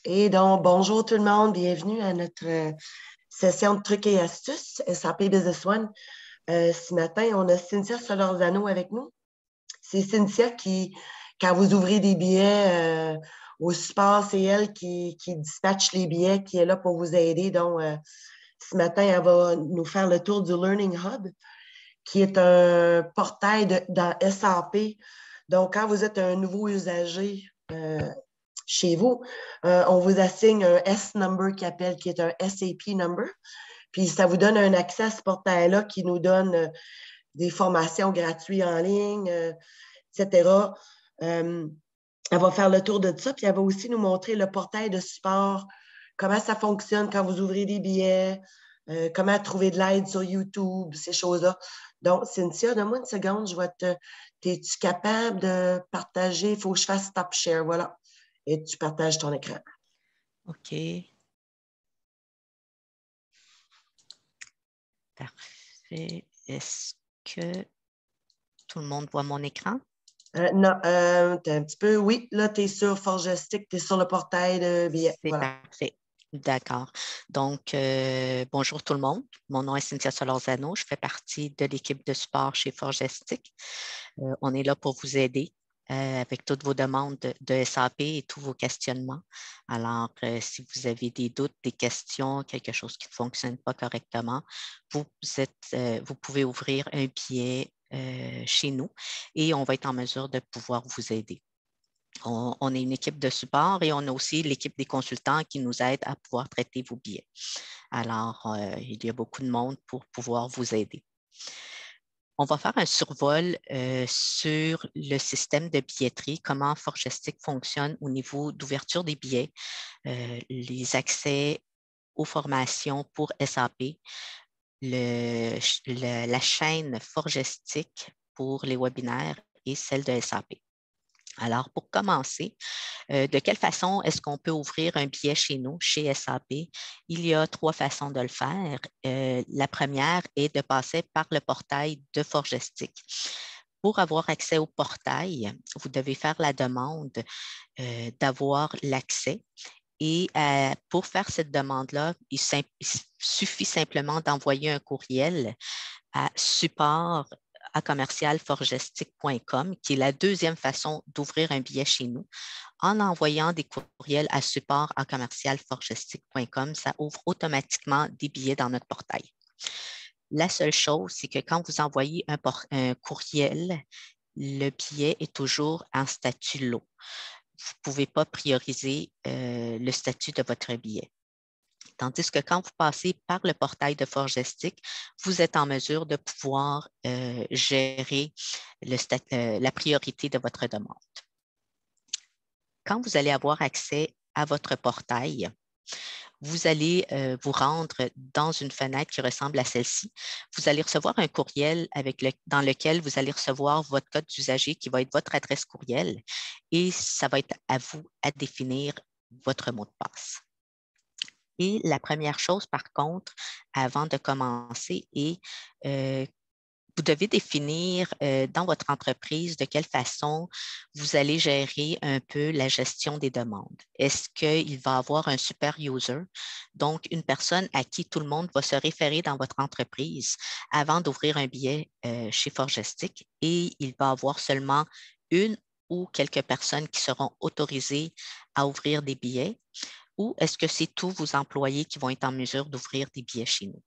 Et donc, bonjour tout le monde, bienvenue à notre session de trucs et astuces, SAP Business One. Ce matin, on a Cynthia Solorzano avec nous. C'est Cynthia qui, quand vous ouvrez des billets au support, c'est elle qui dispatche les billets, qui est là pour vous aider. Donc, ce matin, elle va nous faire le tour du Learning Hub, qui est un portail dans SAP. Donc, quand vous êtes un nouveau usager, chez vous, on vous assigne un S-number qui est un SAP number. Puis ça vous donne un accès à ce portail-là qui nous donne des formations gratuites en ligne, etc. Elle va faire le tour de ça, puis elle va aussi nous montrer le portail de support, comment ça fonctionne quand vous ouvrez des billets, comment trouver de l'aide sur YouTube, ces choses-là. Donc, Cynthia, donne-moi une seconde, es-tu capable de partager? Il faut que je fasse stop share, voilà. Et tu partages ton écran. OK. Parfait. Est-ce que tout le monde voit mon écran? Non, t'es un petit peu, oui, là, tu es sur Forgestic, tu es sur le portail de billets. C'est Voilà. parfait. D'accord. Donc, bonjour tout le monde. Mon nom est Cynthia Solorzano. Je fais partie de l'équipe de support chez Forgestic. On est là pour vous aider avec toutes vos demandes de SAP et tous vos questionnements. Alors, si vous avez des doutes, des questions, quelque chose qui ne fonctionne pas correctement, vous pouvez ouvrir un billet chez nous et on va être en mesure de pouvoir vous aider. On est une équipe de support et on a aussi l'équipe des consultants qui nous aident à pouvoir traiter vos billets. Alors, il y a beaucoup de monde pour pouvoir vous aider. On va faire un survol sur le système de billetterie, comment Forgestic fonctionne au niveau d'ouverture des billets, les accès aux formations pour SAP, la chaîne Forgestic pour les webinaires et celle de SAP. Alors, pour commencer, de quelle façon est-ce qu'on peut ouvrir un billet chez nous, chez SAP? Il y a 3 façons de le faire. La première est de passer par le portail de Forgestic. Pour avoir accès au portail, vous devez faire la demande d'avoir l'accès. Et pour faire cette demande-là, il suffit simplement d'envoyer un courriel à support@commercialforgestic.com, qui est la deuxième façon d'ouvrir un billet chez nous. En envoyant des courriels à support@commercialforgestic.com, ça ouvre automatiquement des billets dans notre portail. La seule chose, c'est que quand vous envoyez un courriel, le billet est toujours en statut lot. Vous ne pouvez pas prioriser le statut de votre billet. Tandis que quand vous passez par le portail de Forgestic, vous êtes en mesure de pouvoir gérer la priorité de votre demande. Quand vous allez avoir accès à votre portail, vous allez vous rendre dans une fenêtre qui ressemble à celle-ci. Vous allez recevoir un courriel dans lequel vous allez recevoir votre code d'usager qui va être votre adresse courriel et ça va être à vous à définir votre mot de passe. Et la première chose, par contre, avant de commencer, est vous devez définir dans votre entreprise de quelle façon vous allez gérer un peu la gestion des demandes. Est-ce qu'il va y avoir un super user, donc une personne à qui tout le monde va se référer dans votre entreprise avant d'ouvrir un billet chez Forgestic et il va y avoir seulement une ou quelques personnes qui seront autorisées à ouvrir des billets? Ou est-ce que c'est tous vos employés qui vont être en mesure d'ouvrir des billets chez nous?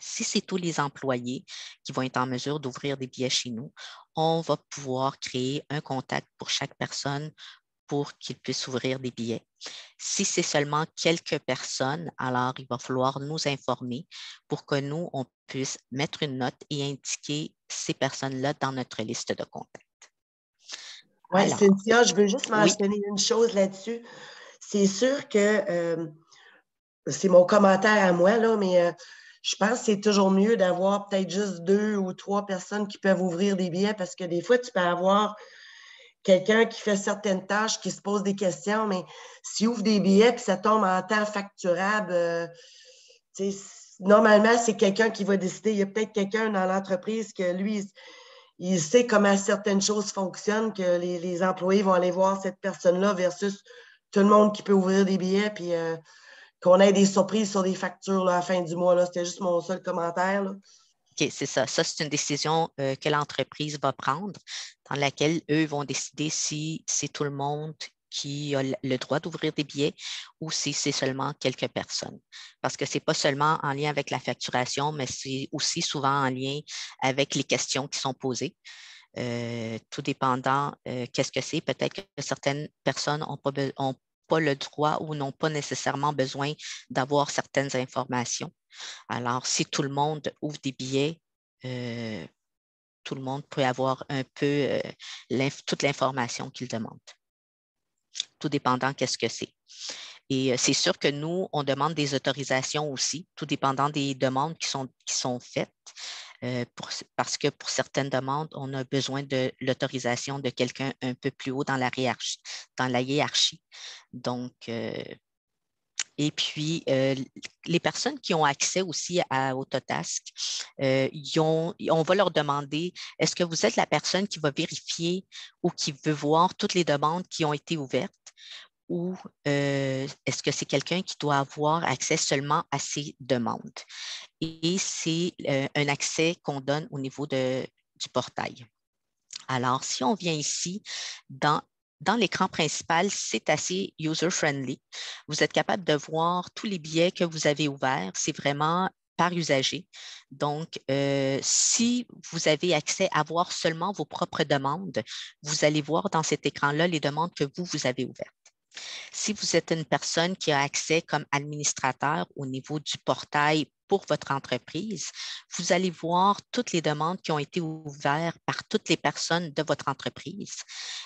Si c'est tous les employés qui vont être en mesure d'ouvrir des billets chez nous, on va pouvoir créer un contact pour chaque personne pour qu'ils puissent ouvrir des billets. Si c'est seulement quelques personnes, alors il va falloir nous informer pour que nous, on puisse mettre une note et indiquer ces personnes-là dans notre liste de contacts. Oui, Cynthia, je veux juste oui. mentionner une chose là-dessus. C'est sûr que c'est mon commentaire à moi, là, mais je pense que c'est toujours mieux d'avoir peut-être juste 2 ou 3 personnes qui peuvent ouvrir des billets parce que des fois, tu peux avoir quelqu'un qui fait certaines tâches, qui se pose des questions, mais s'il ouvre des billets et ça tombe en temps facturable, normalement, c'est quelqu'un qui va décider. Il y a peut-être quelqu'un dans l'entreprise que lui, il sait comment certaines choses fonctionnent, que les employés vont aller voir cette personne-là versus tout le monde qui peut ouvrir des billets, puis qu'on ait des surprises sur des factures là, à la fin du mois. C'était juste mon seul commentaire. Là. OK, c'est ça. Ça, c'est une décision que l'entreprise va prendre, dans laquelle eux vont décider si c'est tout le monde qui a le droit d'ouvrir des billets ou si c'est seulement quelques personnes. Parce que ce n'est pas seulement en lien avec la facturation, mais c'est aussi souvent en lien avec les questions qui sont posées. Tout dépendant qu'est-ce que c'est. Peut-être que certaines personnes n'ont pas le droit ou n'ont pas nécessairement besoin d'avoir certaines informations. Alors, si tout le monde ouvre des billets, tout le monde peut avoir un peu toute l'information qu'il demande, tout dépendant qu'est-ce que c'est. Et c'est sûr que nous, on demande des autorisations aussi, tout dépendant des demandes qui sont faites, parce que pour certaines demandes, on a besoin de l'autorisation de quelqu'un un peu plus haut dans la hiérarchie. Donc, et puis, les personnes qui ont accès aussi à Autotask, on va leur demander, est-ce que vous êtes la personne qui va vérifier ou qui veut voir toutes les demandes qui ont été ouvertes ou est-ce que c'est quelqu'un qui doit avoir accès seulement à ces demandes? Et c'est un accès qu'on donne au niveau du portail. Alors, si on vient ici, dans l'écran principal, c'est assez user-friendly. Vous êtes capable de voir tous les billets que vous avez ouverts. C'est vraiment par usager. Donc, si vous avez accès à voir seulement vos propres demandes, vous allez voir dans cet écran-là les demandes que vous avez ouvertes. Si vous êtes une personne qui a accès comme administrateur au niveau du portail pour votre entreprise, vous allez voir toutes les demandes qui ont été ouvertes par toutes les personnes de votre entreprise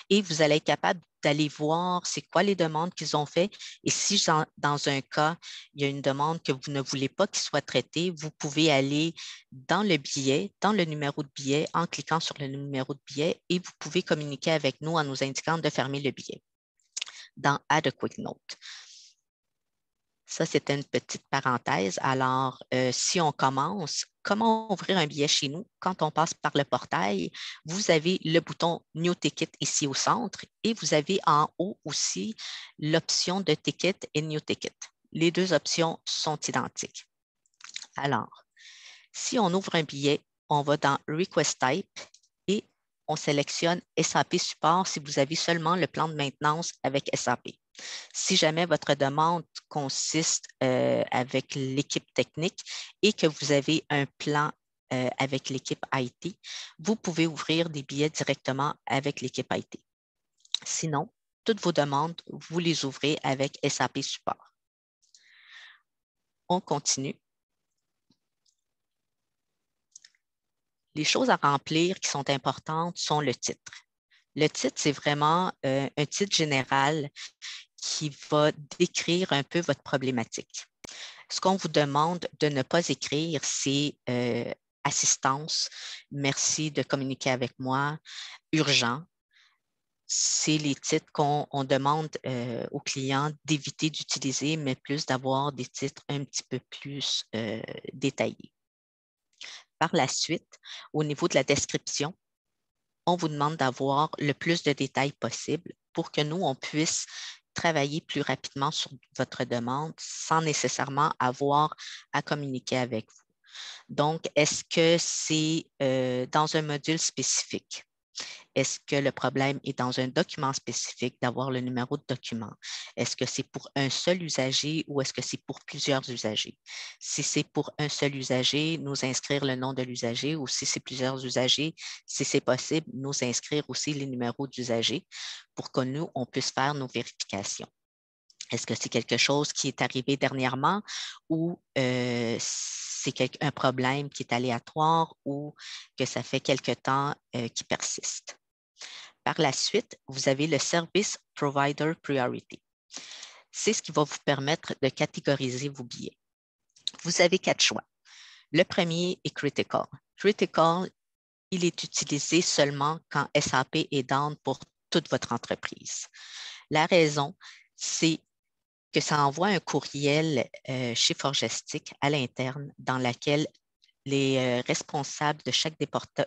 et vous allez être capable d'aller voir c'est quoi les demandes qu'ils ont fait et si dans un cas, il y a une demande que vous ne voulez pas qu'il soit traitée, vous pouvez aller dans le billet, dans le numéro de billet en cliquant sur le numéro de billet et vous pouvez communiquer avec nous en nous indiquant de fermer le billet dans Add a Quick Note. Ça, c'était une petite parenthèse. Alors, si on commence, comment ouvrir un billet chez nous? Quand on passe par le portail, vous avez le bouton New Ticket ici au centre et vous avez en haut aussi l'option de Ticket et New Ticket. Les deux options sont identiques. Alors, si on ouvre un billet, on va dans Request Type et on sélectionne SAP Support si vous avez seulement le plan de maintenance avec SAP. Si jamais votre demande consiste avec l'équipe technique et que vous avez un plan avec l'équipe IT, vous pouvez ouvrir des billets directement avec l'équipe IT. Sinon, toutes vos demandes, vous les ouvrez avec SAP Support. On continue. Les choses à remplir qui sont importantes sont le titre. Le titre, c'est vraiment un titre général qui va décrire un peu votre problématique. Ce qu'on vous demande de ne pas écrire, c'est assistance, merci de communiquer avec moi, urgent. C'est les titres qu'on demande aux clients d'éviter d'utiliser, mais plus d'avoir des titres un petit peu plus détaillés. Par la suite, au niveau de la description, on vous demande d'avoir le plus de détails possible pour que nous, on puisse travailler plus rapidement sur votre demande sans nécessairement avoir à communiquer avec vous. Donc, est-ce que c'est dans un module spécifique? Est-ce que le problème est dans un document spécifique d'avoir le numéro de document? Est-ce que c'est pour un seul usager ou est-ce que c'est pour plusieurs usagers? Si c'est pour un seul usager, nous inscrire le nom de l'usager ou si c'est plusieurs usagers, si c'est possible, nous inscrire aussi les numéros d'usagers pour que nous, on puisse faire nos vérifications. Est-ce que c'est quelque chose qui est arrivé dernièrement ou c'est un problème qui est aléatoire ou que ça fait quelque temps qui persiste? Par la suite, vous avez le Service Provider Priority. C'est ce qui va vous permettre de catégoriser vos billets. Vous avez 4 choix. Le premier est Critical. Critical, il est utilisé seulement quand SAP est down pour toute votre entreprise. La raison, c'est que ça envoie un courriel chez Forgestic à l'interne dans lequel les responsables de chaque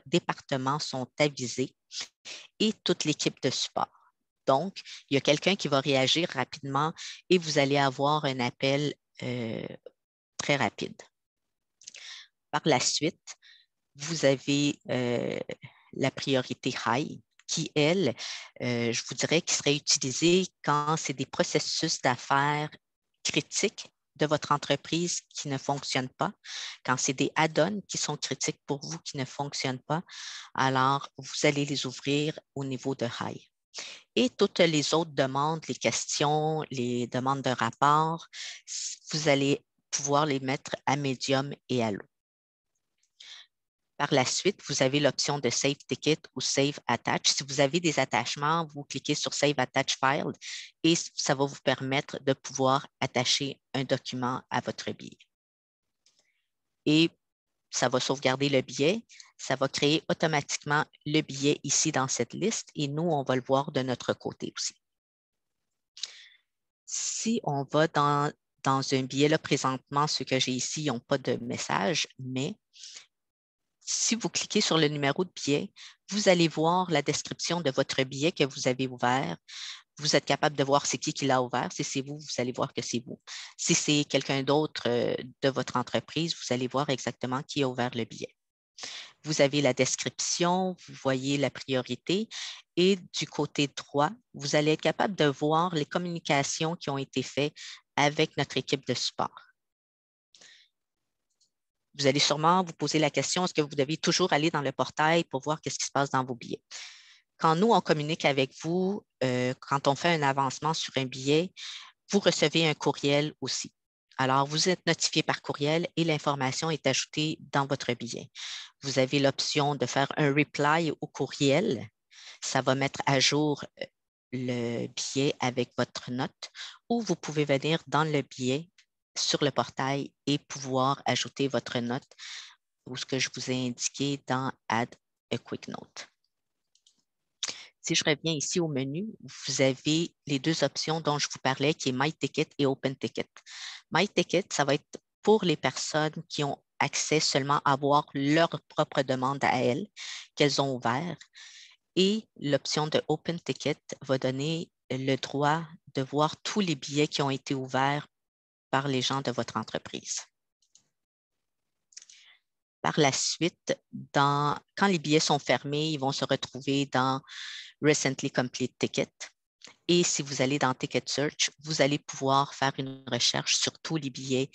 département sont avisés et toute l'équipe de support. Donc, il y a quelqu'un qui va réagir rapidement et vous allez avoir un appel très rapide. Par la suite, vous avez la priorité high qui, elle, je vous dirais, qui serait utilisée quand c'est des processus d'affaires critiques de votre entreprise qui ne fonctionnent pas, quand c'est des add-ons qui sont critiques pour vous qui ne fonctionnent pas, alors vous allez les ouvrir au niveau de high. Et toutes les autres demandes, les questions, les demandes de rapport, vous allez pouvoir les mettre à médium et à low. Par la suite, vous avez l'option de Save Ticket ou Save Attach. Si vous avez des attachements, vous cliquez sur Save Attach File et ça va vous permettre de pouvoir attacher un document à votre billet. Et ça va sauvegarder le billet. Ça va créer automatiquement le billet ici dans cette liste et nous, on va le voir de notre côté aussi. Si on va dans un billet, là, présentement, ceux que j'ai ici n'ont pas de message, mais si vous cliquez sur le numéro de billet, vous allez voir la description de votre billet que vous avez ouvert. Vous êtes capable de voir c'est qui l'a ouvert. Si c'est vous, vous allez voir que c'est vous. Si c'est quelqu'un d'autre de votre entreprise, vous allez voir exactement qui a ouvert le billet. Vous avez la description, vous voyez la priorité et du côté droit, vous allez être capable de voir les communications qui ont été faites avec notre équipe de support. Vous allez sûrement vous poser la question, est-ce que vous devez toujours aller dans le portail pour voir qu'est-ce qui se passe dans vos billets? Quand nous, on communique avec vous, quand on fait un avancement sur un billet, vous recevez un courriel aussi. Alors, vous êtes notifié par courriel et l'information est ajoutée dans votre billet. Vous avez l'option de faire un reply au courriel. Ça va mettre à jour le billet avec votre note ou vous pouvez venir dans le billet sur le portail et pouvoir ajouter votre note ou ce que je vous ai indiqué dans Add a Quick Note. Si je reviens ici au menu, vous avez les deux options dont je vous parlais, qui est My Ticket et Open Ticket. My Ticket, ça va être pour les personnes qui ont accès seulement à voir leur propre demande à elles, qu'elles ont ouvert. Et l'option de Open Ticket va donner le droit de voir tous les billets qui ont été ouverts par les gens de votre entreprise. Par la suite, quand les billets sont fermés, ils vont se retrouver dans Recently Complete Ticket. Et si vous allez dans Ticket Search, vous allez pouvoir faire une recherche sur tous les billets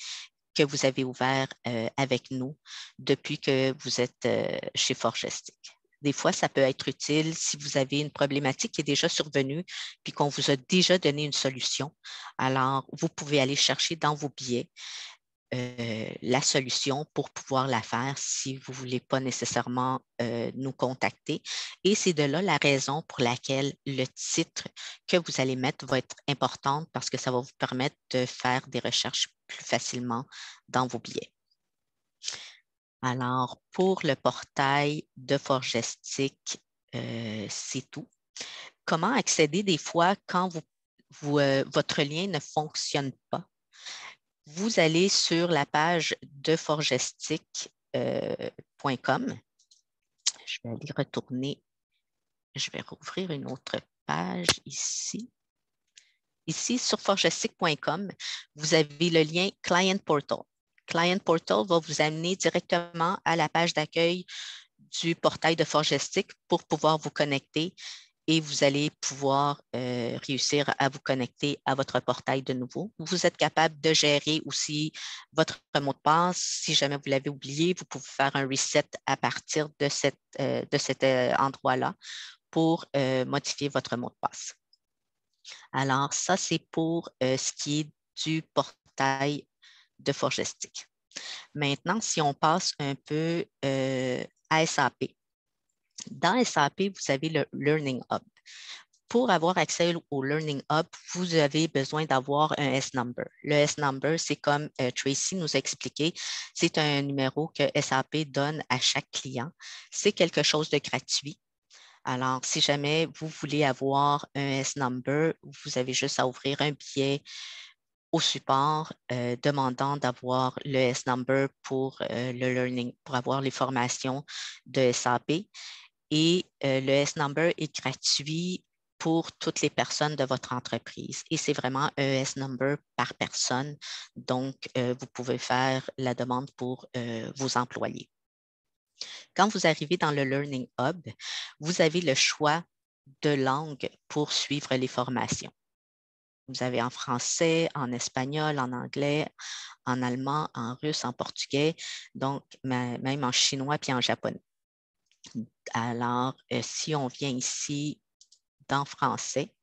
que vous avez ouverts avec nous depuis que vous êtes chez Forgestic. Des fois, ça peut être utile si vous avez une problématique qui est déjà survenue puis qu'on vous a déjà donné une solution. Alors, vous pouvez aller chercher dans vos billets la solution pour pouvoir la faire si vous ne voulez pas nécessairement nous contacter. Et c'est de là la raison pour laquelle le titre que vous allez mettre va être important parce que ça va vous permettre de faire des recherches plus facilement dans vos billets. Alors, pour le portail de Forgestic, c'est tout. Comment accéder des fois quand votre lien ne fonctionne pas? Vous allez sur la page de forgestic.com. Je vais aller retourner. Je vais rouvrir une autre page ici. Ici, sur forgestic.com, vous avez le lien Client Portal. Client Portal va vous amener directement à la page d'accueil du portail de Forgestic pour pouvoir vous connecter et vous allez pouvoir réussir à vous connecter à votre portail de nouveau. Vous êtes capable de gérer aussi votre mot de passe. Si jamais vous l'avez oublié, vous pouvez faire un reset à partir de cet endroit-là pour modifier votre mot de passe. Alors, ça, c'est pour ce qui est du portail de Forgestic. Maintenant, si on passe un peu à SAP. Dans SAP, vous avez le Learning Hub. Pour avoir accès au Learning Hub, vous avez besoin d'avoir un S-Number. Le S-Number, c'est comme Tracy nous a expliqué, c'est un numéro que SAP donne à chaque client. C'est quelque chose de gratuit. Alors, si jamais vous voulez avoir un S-Number, vous avez juste à ouvrir un billet au support demandant d'avoir le S-Number pour le learning, pour avoir les formations de SAP. Et le S-Number est gratuit pour toutes les personnes de votre entreprise. Et c'est vraiment ES number par personne. Donc, vous pouvez faire la demande pour vos employés. Quand vous arrivez dans le Learning Hub, vous avez le choix de langue pour suivre les formations. Vous avez en français, en espagnol, en anglais, en allemand, en russe, en portugais, donc même en chinois puis en japonais. Alors, si on vient ici dans français,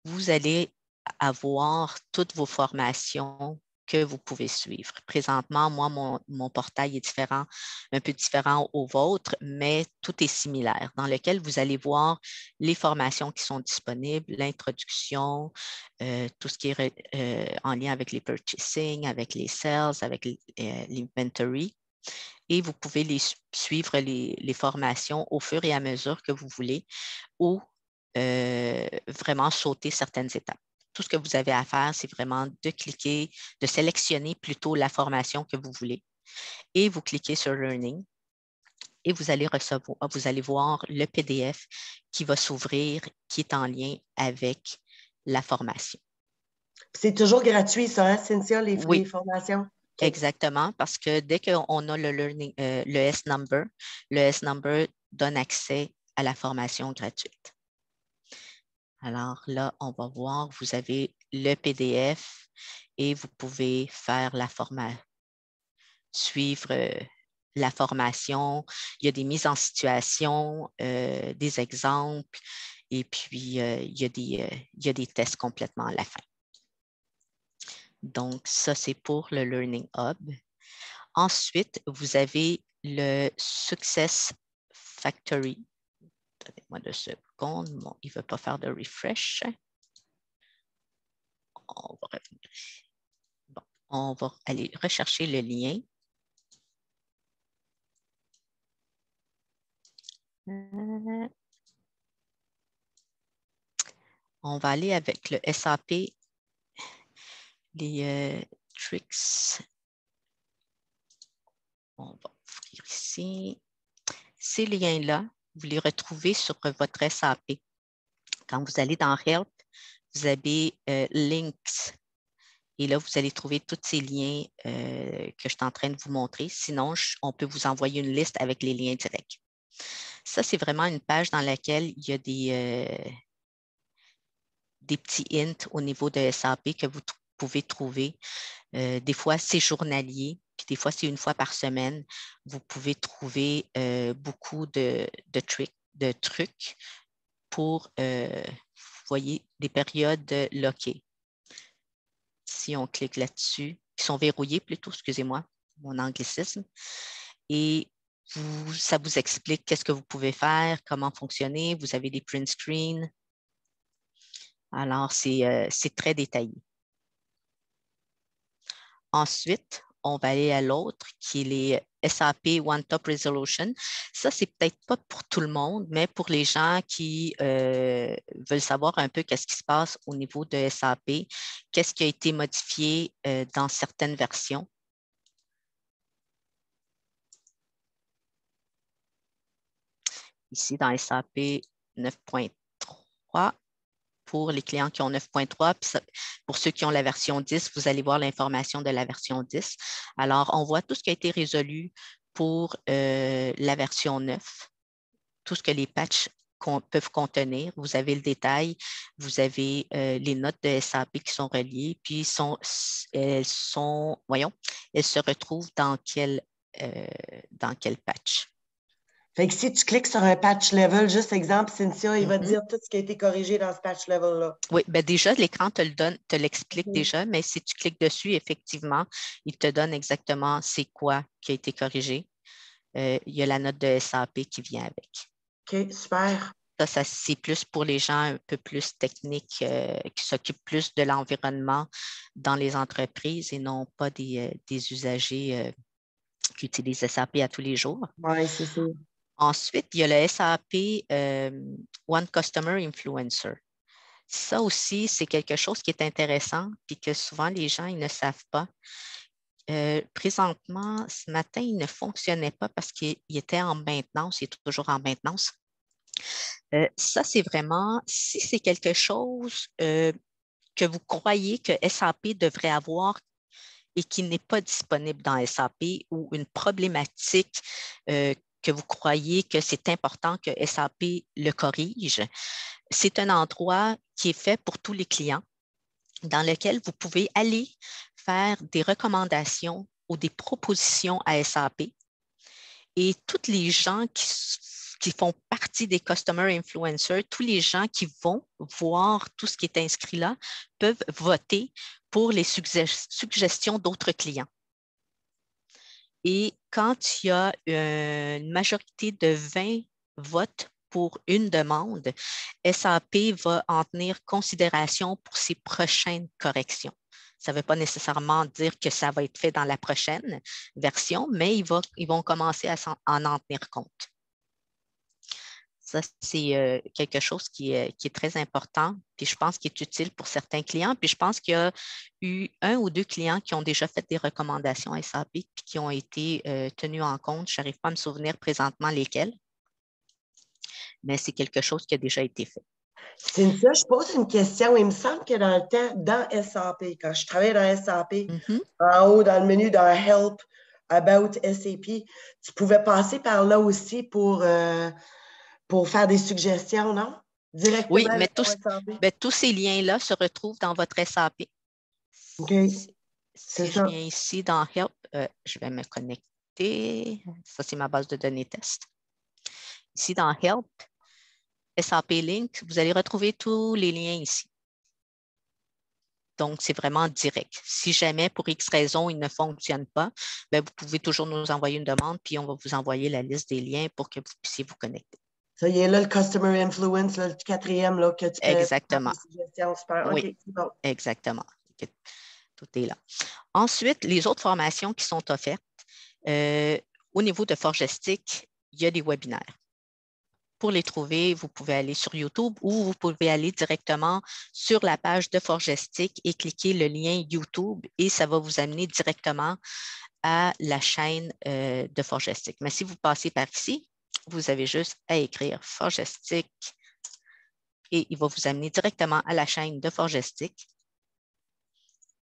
vous allez avoir toutes vos formations que vous pouvez suivre. Présentement, moi, mon portail est différent, un peu différent au vôtre, mais tout est similaire, dans lequel vous allez voir les formations qui sont disponibles, l'introduction, tout ce qui est en lien avec les purchasing, avec les sales, avec l'inventory. Et vous pouvez suivre les formations au fur et à mesure que vous voulez ou vraiment sauter certaines étapes. Tout ce que vous avez à faire, c'est vraiment de cliquer, de sélectionner plutôt la formation que vous voulez et vous cliquez sur Learning et vous allez voir le PDF qui va s'ouvrir, qui est en lien avec la formation. C'est toujours gratuit, ça, hein, Cynthia, Oui, les formations? Okay. Exactement, parce que dès qu'on a le S-Number, le S-Number donne accès à la formation gratuite. Alors là, on va voir, vous avez le PDF et vous pouvez faire suivre la formation. Il y a des mises en situation, des exemples et puis il y a des tests complètement à la fin. Donc, ça, c'est pour le Learning Hub. Ensuite, vous avez le Success Factory. Donnez-moi 2 secondes. Bon, il ne veut pas faire de refresh. On va revenir. Bon, on va aller rechercher le lien. On va aller avec le SAP, les tricks. On va ouvrir ici. Ces liens-là, vous les retrouvez sur votre SAP. Quand vous allez dans Help, vous avez Links. Et là, vous allez trouver tous ces liens que je suis en train de vous montrer. Sinon, on peut vous envoyer une liste avec les liens directs. Ça, c'est vraiment une page dans laquelle il y a des petits hints au niveau de SAP que vous pouvez trouver. Des fois, c'est journalier, puis des fois, c'est une fois par semaine. Vous pouvez trouver beaucoup de trucs pour, vous voyez, des périodes loquées. Si on clique là-dessus, qui sont verrouillés plutôt, excusez-moi, mon anglicisme, et ça vous explique qu'est-ce que vous pouvez faire, comment fonctionner. Vous avez des print screens. Alors, c'est très détaillé. Ensuite, on va aller à l'autre qui est les SAP One Top Resolution. Ça, c'est peut-être pas pour tout le monde, mais pour les gens qui veulent savoir un peu qu'est-ce qui se passe au niveau de SAP, qu'est-ce qui a été modifié dans certaines versions. Ici, dans SAP 9.3, pour les clients qui ont 9.3. Pour ceux qui ont la version 10, vous allez voir l'information de la version 10. Alors, on voit tout ce qui a été résolu pour la version 9, tout ce que les patchs peuvent contenir. Vous avez le détail, vous avez les notes de SAP qui sont reliées, puis elles se retrouvent dans quel patch. Fait que si tu cliques sur un patch level, juste exemple, Cynthia, il va te dire tout ce qui a été corrigé dans ce patch level-là. Oui, bien déjà, l'écran te l'explique déjà, mais si tu cliques dessus, effectivement, il te donne exactement c'est quoi qui a été corrigé. Il y a la note de SAP qui vient avec. OK, super. Ça c'est plus pour les gens un peu plus techniques qui s'occupent plus de l'environnement dans les entreprises et non pas des usagers qui utilisent SAP à tous les jours. Oui, c'est ça. Ensuite, il y a le SAP One Customer Influencer. Ça aussi, c'est quelque chose qui est intéressant et que souvent les gens ils ne savent pas. Présentement, ce matin, il ne fonctionnait pas parce qu'il était en maintenance, il est toujours en maintenance. Ça, c'est vraiment, si c'est quelque chose que vous croyez que SAP devrait avoir et qui n'est pas disponible dans SAP ou une problématique que vous croyez que c'est important que SAP le corrige, c'est un endroit qui est fait pour tous les clients dans lequel vous pouvez aller faire des recommandations ou des propositions à SAP et tous les gens qui font partie des Customer Influencers, tous les gens qui vont voir tout ce qui est inscrit là, peuvent voter pour les suggestions d'autres clients. Et quand il y a une majorité de 20 votes pour une demande, SAP va en tenir considération pour ses prochaines corrections. Ça ne veut pas nécessairement dire que ça va être fait dans la prochaine version, mais ils vont commencer à en tenir compte. Ça, c'est quelque chose qui est très important, puis je pense qu'il est utile pour certains clients. Puis je pense qu'il y a eu 1 ou 2 clients qui ont déjà fait des recommandations SAP puis qui ont été tenus en compte. Je n'arrive pas à me souvenir présentement lesquels, mais c'est quelque chose qui a déjà été fait. Cynthia, je pose une question. Il me semble que dans le temps, dans SAP, quand je travaillais dans SAP, en haut dans le menu dans Help, About SAP, tu pouvais passer par là aussi pour faire des suggestions, non? Directement Oui, mais avec ton SAP. tous ces liens-là se retrouvent dans votre SAP. OK, c'est Si je ça. viens ici dans Help, je vais me connecter. Ça, c'est ma base de données test. Ici dans Help, SAP Link, vous allez retrouver tous les liens ici. Donc, c'est vraiment direct. Si jamais, pour X raison, il ne fonctionne pas, bien, vous pouvez toujours nous envoyer une demande, puis on va vous envoyer la liste des liens pour que vous puissiez vous connecter. Ça y est là, le Customer Influence, là, le 4e, là, que tu peux faire Exactement. des suggestions. Super. Oui, OK, c'est bon. exactement. Tout est là. Ensuite, les autres formations qui sont offertes, au niveau de Forgestic, il y a des webinaires. Pour les trouver, vous pouvez aller sur YouTube ou vous pouvez aller directement sur la page de Forgestic et cliquer le lien YouTube et ça va vous amener directement à la chaîne de Forgestic. Mais si vous passez par ici, vous avez juste à écrire Forgestic et il va vous amener directement à la chaîne de Forgestic.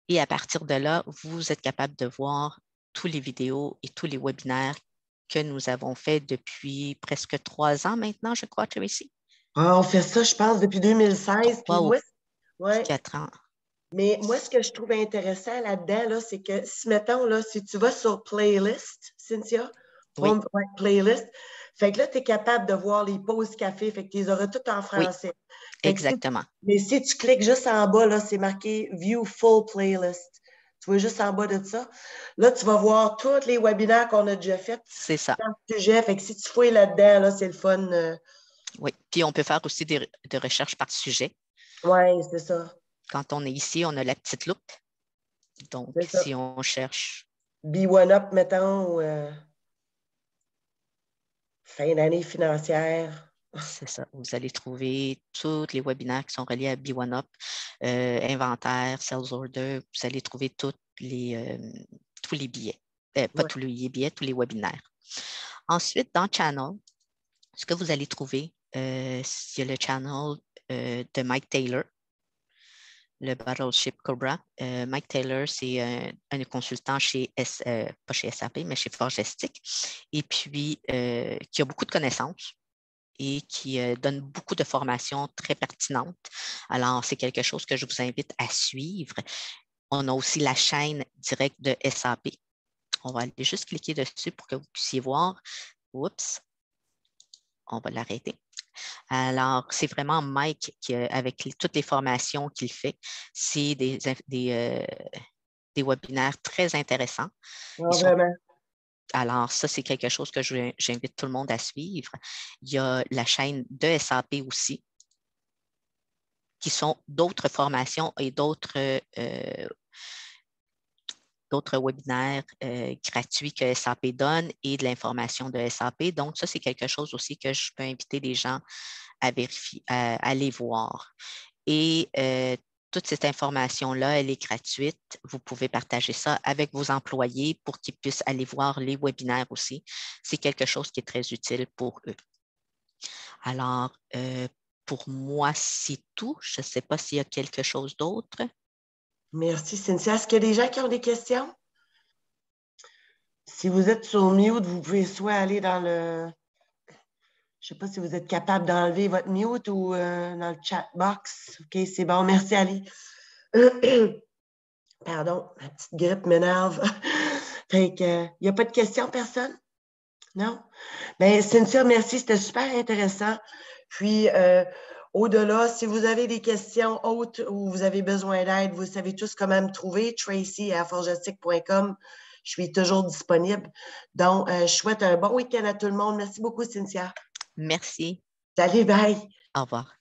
Et à partir de là, vous êtes capable de voir tous les vidéos et tous les webinaires que nous avons fait depuis presque 3 ans maintenant, je crois, Tracy. Ah, on fait ça, je pense, depuis 2016. Puis 3 ou moi, ouais. 4 ans. Mais moi, ce que je trouve intéressant là-dedans, là, c'est que si, mettons, là, si tu vas sur Playlist, Cynthia, Oui, ouais, Playlist, fait que là, tu es capable de voir les pauses café, fait que tu les auras toutes en oui, français. Fait que exactement. mais si tu cliques juste en bas, là, c'est marqué View Full Playlist. Tu vois juste en bas de ça. Là, tu vas voir tous les webinaires qu'on a déjà faits C'est ça. dans le sujet. Fait que si tu fouilles là-dedans, là, c'est le fun. Oui. Puis on peut faire aussi des recherches par sujet. Oui, c'est ça. Quand on est ici, on a la petite loupe. Donc, C'est ça. si on cherche, B1Up, mettons, ou, fin d'année financière. c'est ça, vous allez trouver tous les webinaires qui sont reliés à B1Up, inventaire, sales order, vous allez trouver tous les billets. Pas Ouais. tous les billets, tous les webinaires. Ensuite, dans Channel, ce que vous allez trouver, il y a le channel de Mike Taylor, le Battleship Cobra. Mike Taylor, c'est un consultant pas chez SAP, mais chez Forgestic, et puis qui a beaucoup de connaissances et qui donne beaucoup de formations très pertinentes. Alors, c'est quelque chose que je vous invite à suivre. On a aussi la chaîne directe de SAP. On va aller juste cliquer dessus pour que vous puissiez voir. Oups, on va l'arrêter. Alors, c'est vraiment Mike qui, avec toutes les formations qu'il fait, c'est des webinaires très intéressants. Ah, vraiment. Alors, ça, c'est quelque chose que j'invite tout le monde à suivre. Il y a la chaîne de SAP aussi, qui sont d'autres formations et d'autres webinaires gratuits que SAP donne et de l'information de SAP. Donc, ça, c'est quelque chose aussi que je peux inviter les gens à vérifier, à aller voir. Et toute cette information-là, elle est gratuite. Vous pouvez partager ça avec vos employés pour qu'ils puissent aller voir les webinaires aussi. C'est quelque chose qui est très utile pour eux. Alors, pour moi, c'est tout. Je ne sais pas s'il y a quelque chose d'autre. Merci, Cynthia. Est-ce qu'il y a des gens qui ont des questions? Si vous êtes sur mute, vous pouvez soit aller dans le... Je ne sais pas si vous êtes capable d'enlever votre mute ou dans le chat box. OK, c'est bon. Merci, Ali. Pardon, ma petite grippe m'énerve. Fait que, il n'y a pas de questions, personne? Non? Bien, Cynthia, merci, c'était super intéressant. Puis, au-delà, si vous avez des questions autres ou vous avez besoin d'aide, vous savez tous comment me trouver, tracy@forgestic.com. Je suis toujours disponible. Donc, je souhaite un bon week-end à tout le monde. Merci beaucoup, Cynthia. Merci. Salut, bye. Au revoir.